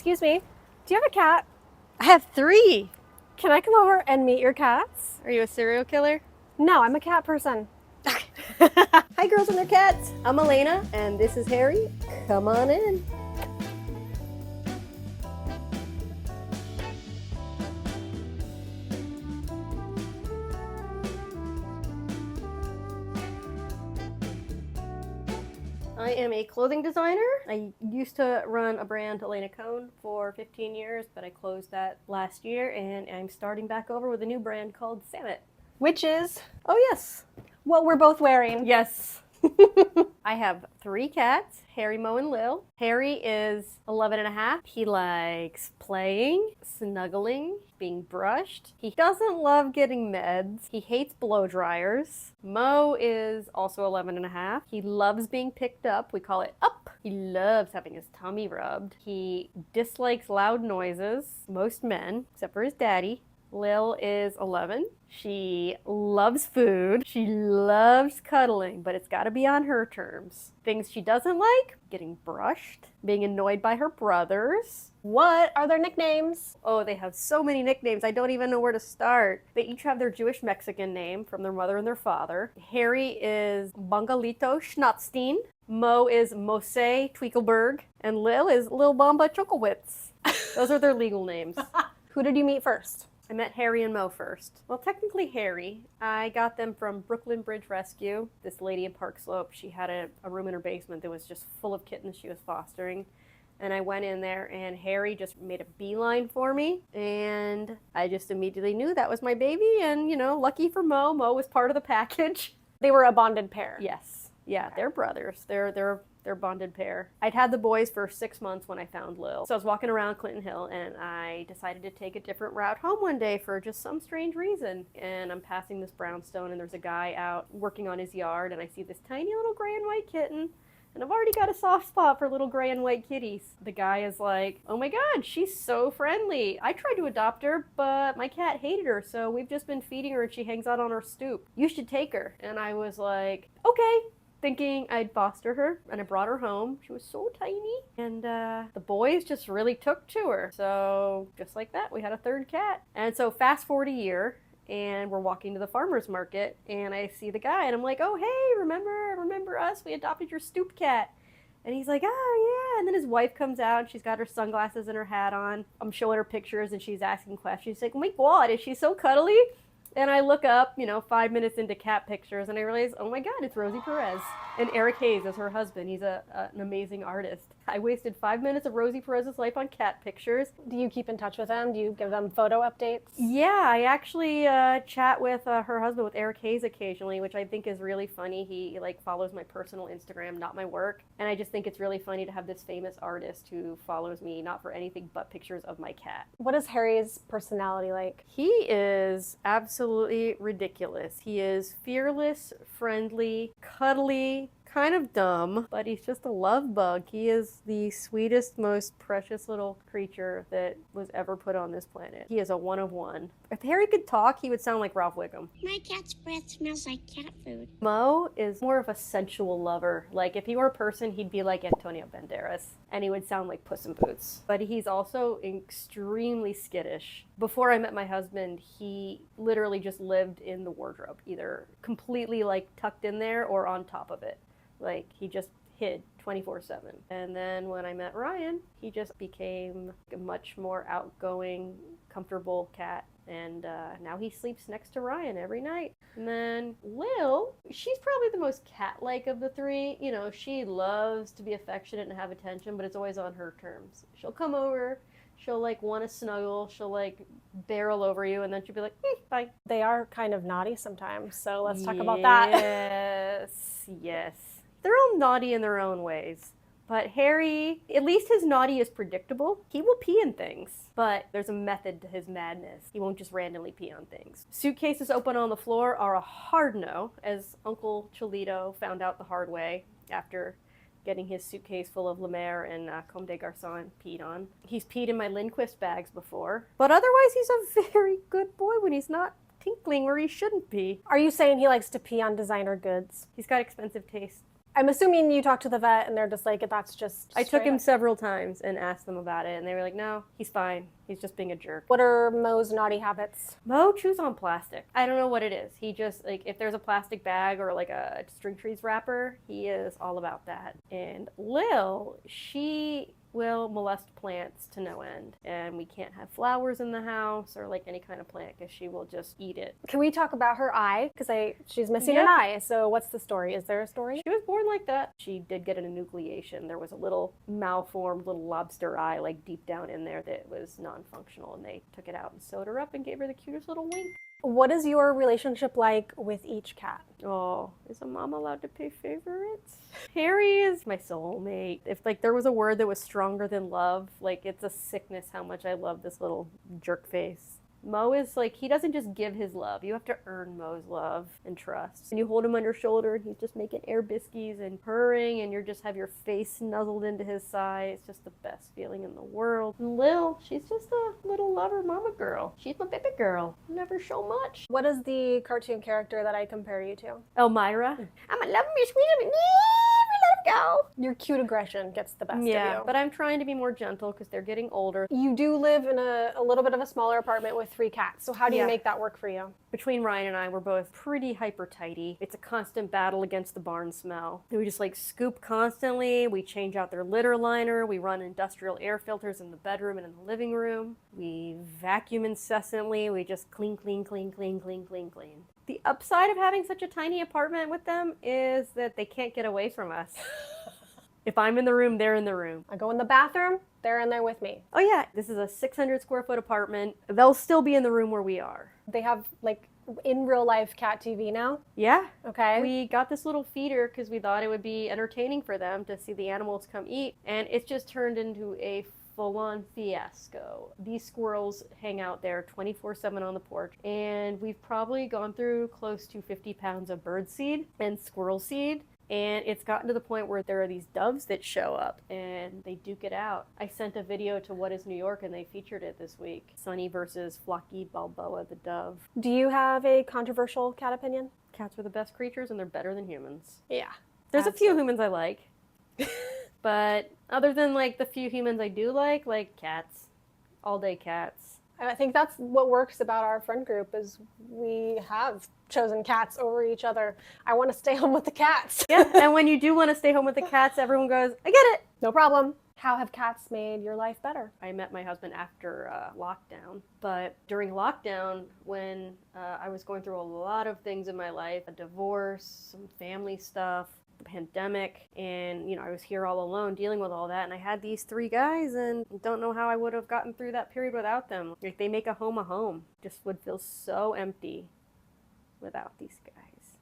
Excuse me, do you have a cat? I have 3. Can I come over and meet your cats? Are you a serial killer? No, I'm a cat person. Hi girls and their cats. I'm Elena and this is Harry. Come on in. I am a clothing designer. I used to run a brand, Ilana Kohn, for 15 years, but I closed that last year and I'm starting back over with a new brand called Samet. Which is Oh yes. what we're both wearing. Yes. I have 3 cats, Harry, Mo, and Lil. Harry is 11 and a half. He likes playing, snuggling, being brushed. He doesn't love getting meds. He hates blow dryers. Mo is also 11 and a half. He loves being picked up. We call it up. He loves having his tummy rubbed. He dislikes loud noises, most men, except for his daddy. Lil is 11. She loves food. She loves cuddling, but it's got to be on her terms. Things she doesn't like: getting brushed, being annoyed by her brothers. What are their nicknames? Oh, they have so many nicknames. I don't even know where to start. They each have their Jewish Mexican name from their mother and their father. Harry is Bangalito Schnatzstein. Mo is Mose Tweakelberg. And Lil is Lil Bamba Chokowitz. Those are their legal names. Who did you meet first? I met Harry and Mo first. Well, technically Harry. I got them from Brooklyn Bridge Rescue. This lady in Park Slope, she had a room in her basement that was just full of kittens she was fostering. And I went in there and Harry just made a beeline for me. And I just immediately knew that was my baby. And, you know, lucky for Mo, Mo was part of the package. They were a bonded pair. Yes. Yeah, they're brothers. They're a bonded pair. I'd had the boys for 6 months when I found Lil. So I was walking around Clinton Hill and I decided to take a different route home one day for just some strange reason. And I'm passing this brownstone and there's a guy out working on his yard and I see this tiny little gray and white kitten. And I've already got a soft spot for little gray and white kitties. The guy is like, oh my God, she's so friendly. I tried to adopt her, but my cat hated her, so we've just been feeding her and she hangs out on our stoop. You should take her. And I was like, okay. Thinking I'd foster her, and I brought her home. She was so tiny, and the boys just really took to her. So just like that, we had a 3rd cat. And so fast forward a year, and we're walking to the farmer's market, and I see the guy, and I'm like, oh hey, remember us? We adopted your stoop cat. And he's like, oh yeah. And then his wife comes out, and she's got her sunglasses and her hat on. I'm showing her pictures, and she's asking questions. She's like, oh my God, is she so cuddly? And I look up, 5 minutes into cat pictures, and I realize, oh my God, it's Rosie Perez. And Eric Hayes is her husband. He's an amazing artist. I wasted 5 minutes of Rosie Perez's life on cat pictures. Do you keep in touch with them? Do you give them photo updates? Yeah, I actually chat with her husband, with Eric Hayes, occasionally, which I think is really funny. He follows my personal Instagram, not my work. And I just think it's really funny to have this famous artist who follows me, not for anything but pictures of my cat. What is Harry's personality like? He is absolutely ridiculous. He is fearless, friendly, cuddly, kind of dumb, but he's just a love bug. He is the sweetest, most precious little creature that was ever put on this planet. He is a one of one. If Harry could talk, he would sound like Ralph Wiggum. My cat's breath smells like cat food. Mo is more of a sensual lover. Like, if he were a person, he'd be like Antonio Banderas, and he would sound like Puss in Boots. But he's also extremely skittish. Before I met my husband, he literally just lived in the wardrobe, either completely tucked in there or on top of it. He just hid 24/7. And then when I met Ryan, he just became a much more outgoing, comfortable cat. And now he sleeps next to Ryan every night. And then Lil, she's probably the most cat-like of the 3. She loves to be affectionate and have attention, but it's always on her terms. She'll come over, she'll want to snuggle, she'll barrel over you, and then she'll be like, bye. They are kind of naughty sometimes, so let's talk about that. Yes. They're all naughty in their own ways. But Harry, at least his naughty is predictable. He will pee in things, but there's a method to his madness. He won't just randomly pee on things. Suitcases open on the floor are a hard no, as Uncle Cholito found out the hard way after getting his suitcase full of La Mer and Comme des Garçons peed on. He's peed in my Lindquist bags before, but otherwise he's a very good boy when he's not tinkling where he shouldn't be. Are you saying he likes to pee on designer goods? He's got expensive taste. I'm assuming you talked to the vet and they're just like, that's just I took straight him up. several times and asked them about it, and they were like, no, he's fine. He's just being a jerk. What are Mo's naughty habits? Mo chews on plastic. I don't know what it is. He just, like, if there's a plastic bag or like a string trees wrapper, he is all about that. And Lil, she will molest plants to no end. And we can't have flowers in the house or like any kind of plant because she will just eat it. Can we talk about her eye? Because she's missing an eye. So what's the story? Is there a story? She was born like that. She did get an enucleation. There was a little malformed little lobster eye like deep down in there that was non-functional, and they took it out and sewed her up and gave her the cutest little wink. What is your relationship like with each cat? Oh, is a mom allowed to pick favorites? Harry is my soulmate. If like there was a word that was stronger than love, like it's a sickness how much I love this little jerk face. Mo is like, he doesn't just give his love. You have to earn Mo's love and trust. And you hold him on your shoulder and he's just making air biscuits and purring and you just have your face nuzzled into his side. It's just the best feeling in the world. And Lil, she's just a little lover mama girl. She's my baby girl. Never show much. What is the cartoon character that I compare you to? Elmyra. I'm a love me, sweet, never let him go. Your cute aggression gets the best of you. Yeah, but I'm trying to be more gentle because they're getting older. You do live in a little bit of a smaller apartment with 3 cats. So how do you Yeah. make that work for you? Between Ryan and I, we're both pretty hyper tighty. It's a constant battle against the barn smell. We just like scoop constantly. We change out their litter liner. We run industrial air filters in the bedroom and in the living room. We vacuum incessantly. We just clean, clean, clean, clean, clean, clean, clean. The upside of having such a tiny apartment with them is that they can't get away from us. If I'm in the room, they're in the room. I go in the bathroom, they're in there with me. Oh yeah, this is a 600 square foot apartment. They'll still be in the room where we are. They have like in real life cat TV now. Yeah. Okay. We got this little feeder because we thought it would be entertaining for them to see the animals come eat, and it's just turned into a full-on fiasco. These squirrels hang out there 24/7 on the porch, and we've probably gone through close to 50 pounds of bird seed and squirrel seed. And it's gotten to the point where there are these doves that show up and they duke it out. I sent a video to What is New York and they featured it this week. Sunny versus Flocky Balboa the dove. Do you have a controversial cat opinion? Cats are the best creatures and they're better than humans. Yeah. There's a few humans I like. But other than like the few humans I do like cats. All day cats. And I think that's what works about our friend group is we have chosen cats over each other. I want to stay home with the cats. Yeah, and when you do want to stay home with the cats, everyone goes, I get it. No problem. How have cats made your life better? I met my husband after lockdown, but during lockdown, when I was going through a lot of things in my life, a divorce, some family stuff, the pandemic, and I was here all alone dealing with all that, and I had these 3 guys, and don't know how I would have gotten through that period without them. Like, they make a home. Just would feel so empty without these guys.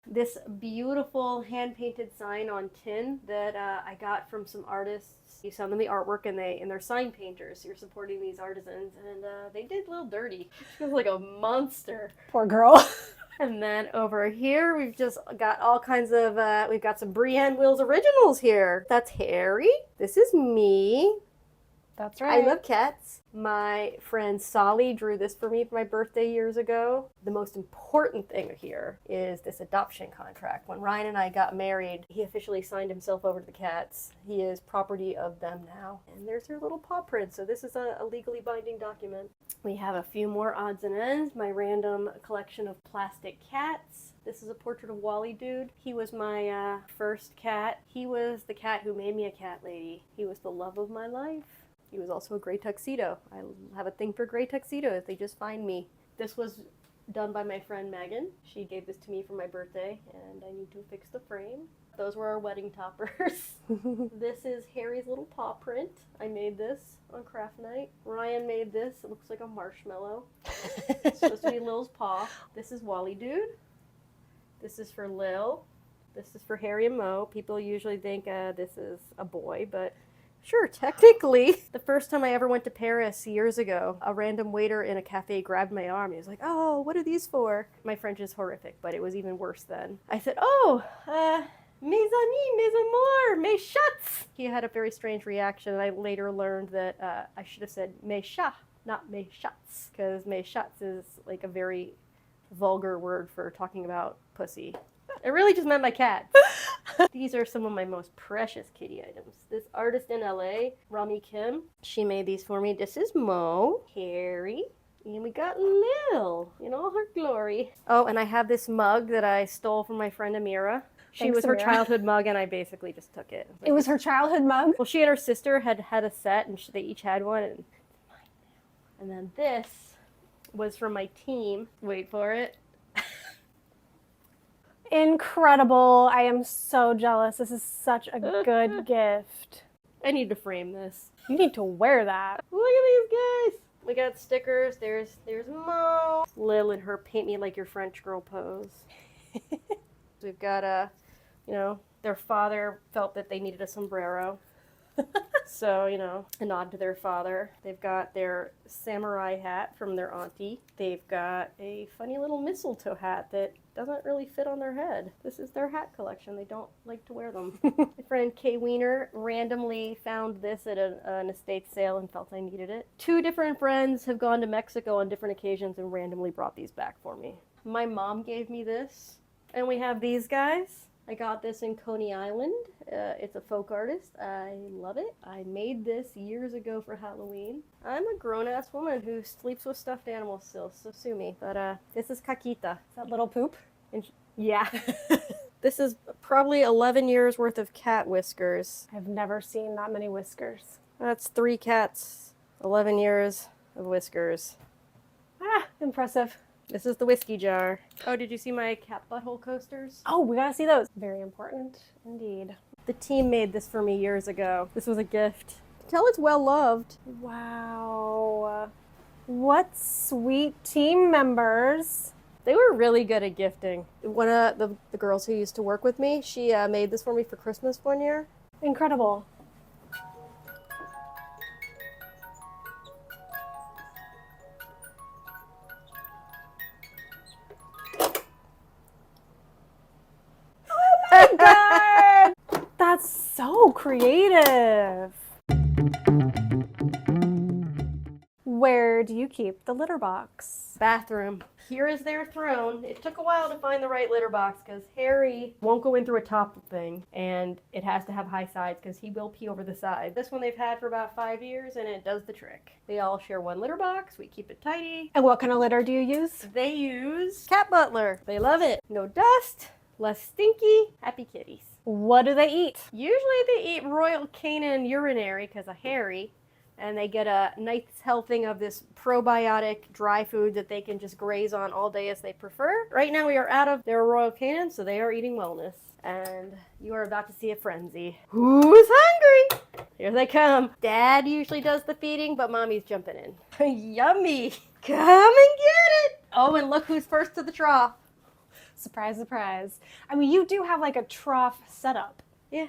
This beautiful hand-painted sign on tin that I got from some artists. You send them the artwork and they're sign painters. You're supporting these artisans, and they did a little dirty. She was like a monster. Poor girl. And then over here, we've just got all kinds of, we've got some Brienne Wills originals here. That's Harry. This is me. That's right. I love cats. My friend Solly drew this for me for my birthday years ago. The most important thing here is this adoption contract. When Ryan and I got married, he officially signed himself over to the cats. He is property of them now. And there's their little paw print, so this is a legally binding document. We have a few more odds and ends. My random collection of plastic cats. This is a portrait of Wally Dude. He was my first cat. He was the cat who made me a cat lady. He was the love of my life. He was also a gray tuxedo. I have a thing for gray tuxedos. They just find me. This was done by my friend Megan. She gave this to me for my birthday, and I need to fix the frame. Those were our wedding toppers. This is Harry's little paw print. I made this on craft night. Ryan made this. It looks like a marshmallow. It's supposed to be Lil's paw. This is Wally Dude. This is for Lil. This is for Harry and Mo. People usually think this is a boy, but sure, technically. The first time I ever went to Paris years ago, a random waiter in a cafe grabbed my arm. He was like, oh, what are these for? My French is horrific, but it was even worse then. I said, oh, mes amis, mes amours, mes chats. He had a very strange reaction, and I later learned that I should have said mes chats, not mes chats, because mes chats is like a very vulgar word for talking about pussy. I really just meant my cats. These are some of my most precious kitty items. This artist in LA, Rami Kim, she made these for me. This is Mo, Harry, and we got Lil in all her glory. Oh, and I have this mug that I stole from my friend Elmyra. She Thanks, was her Elmyra. childhood mug, and I basically just took it. It was her childhood mug. Well, she and her sister had a set, and they each had one. And then this was from my team. Wait for it. Incredible. I am so jealous. This is such a good gift. I need to frame this. You need to wear that. Look at these guys. We got stickers. There's Mo. Lil and her paint me like your French girl pose. We've got their father felt that they needed a sombrero. So, a nod to their father. They've got their samurai hat from their auntie. They've got a funny little mistletoe hat that doesn't really fit on their head. This is their hat collection. They don't like to wear them. My friend Kay Wiener randomly found this at an estate sale and felt I needed it. 2 different friends have gone to Mexico on different occasions and randomly brought these back for me. My mom gave me this. And we have these guys. I got this in Coney Island. It's a folk artist. I love it. I made this years ago for Halloween. I'm a grown-ass woman who sleeps with stuffed animals still, so sue me. But this is Caquita. Is that little poop? Yeah. This is probably 11 years worth of cat whiskers. I've never seen that many whiskers. That's 3 cats, 11 years of whiskers. Ah, impressive. This is the whiskey jar. Oh, did you see my cat butthole coasters? Oh, we gotta see those. Very important indeed. The team made this for me years ago. This was a gift. Tell it's well loved. Wow. What sweet team members. They were really good at gifting. One of the girls who used to work with me, she made this for me for Christmas one year. Incredible. God, that's so creative. Where do you keep the litter box? Bathroom. Here is their throne. It took a while to find the right litter box because Harry won't go in through a top thing, and it has to have high sides because he will pee over the side. This one they've had for about 5 years, and it does the trick. They all share one litter box. We keep it tidy. And what kind of litter do you use? They use Cat Butler. They love it. No dust, less stinky, happy kitties. What do they eat? Usually they eat Royal Canin urinary because of Harry, and they get a nice helping of this probiotic dry food that they can just graze on all day as they prefer. Right now we are out of their Royal Canin, so they are eating wellness. And you are about to see a frenzy. Who's hungry? Here they come. Dad usually does the feeding, but Mommy's jumping in. Yummy. Come and get it. Oh, and look who's first to the trough. Surprise, surprise. I mean, you do have like a trough setup. Yeah.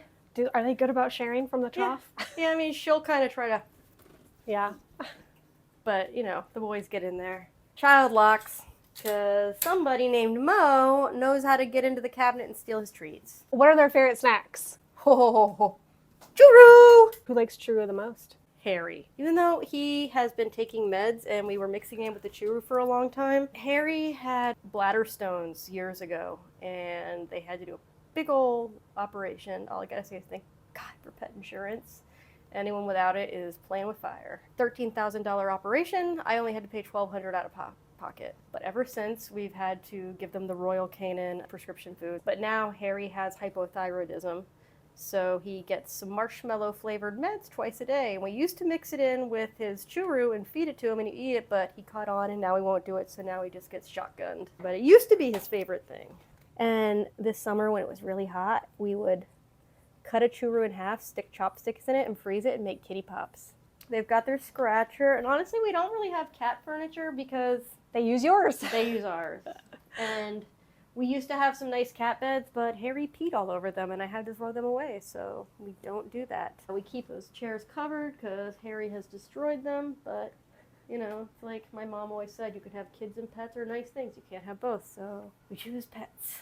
Are they good about sharing from the trough? Yeah, I mean, she'll kind of try to, Yeah. but, the boys get in there. Child locks, because somebody named Mo knows how to get into the cabinet and steal his treats. What are their favorite snacks? Ho, ho, ho, ho. Churro! Who likes churro the most? Harry. Even though he has been taking meds and we were mixing in with the churro for a long time, Harry had bladder stones years ago, and they had to do a big old operation. All I gotta say is thank God for pet insurance. Anyone without it is playing with fire. $13,000 operation. I only had to pay $1,200 out of pocket. But ever since, we've had to give them the Royal Canin prescription food. But now Harry has hypothyroidism, so he gets some marshmallow flavored meds twice a day. And we used to mix it in with his churro and feed it to him and he'd eat it, but he caught on and now he won't do it, so now he just gets shotgunned. But it used to be his favorite thing. And this summer when it was really hot, we would cut a churro in half, stick chopsticks in it, and freeze it and make kitty pops. They've got their scratcher, and honestly, we don't really have cat furniture because They use yours. they use ours. And we used to have some nice cat beds, but Harry peed all over them, and I had to throw them away, so we don't do that. We keep those chairs covered because Harry has destroyed them, but, it's like my mom always said, you can have kids and pets or nice things. You can't have both, so we choose pets.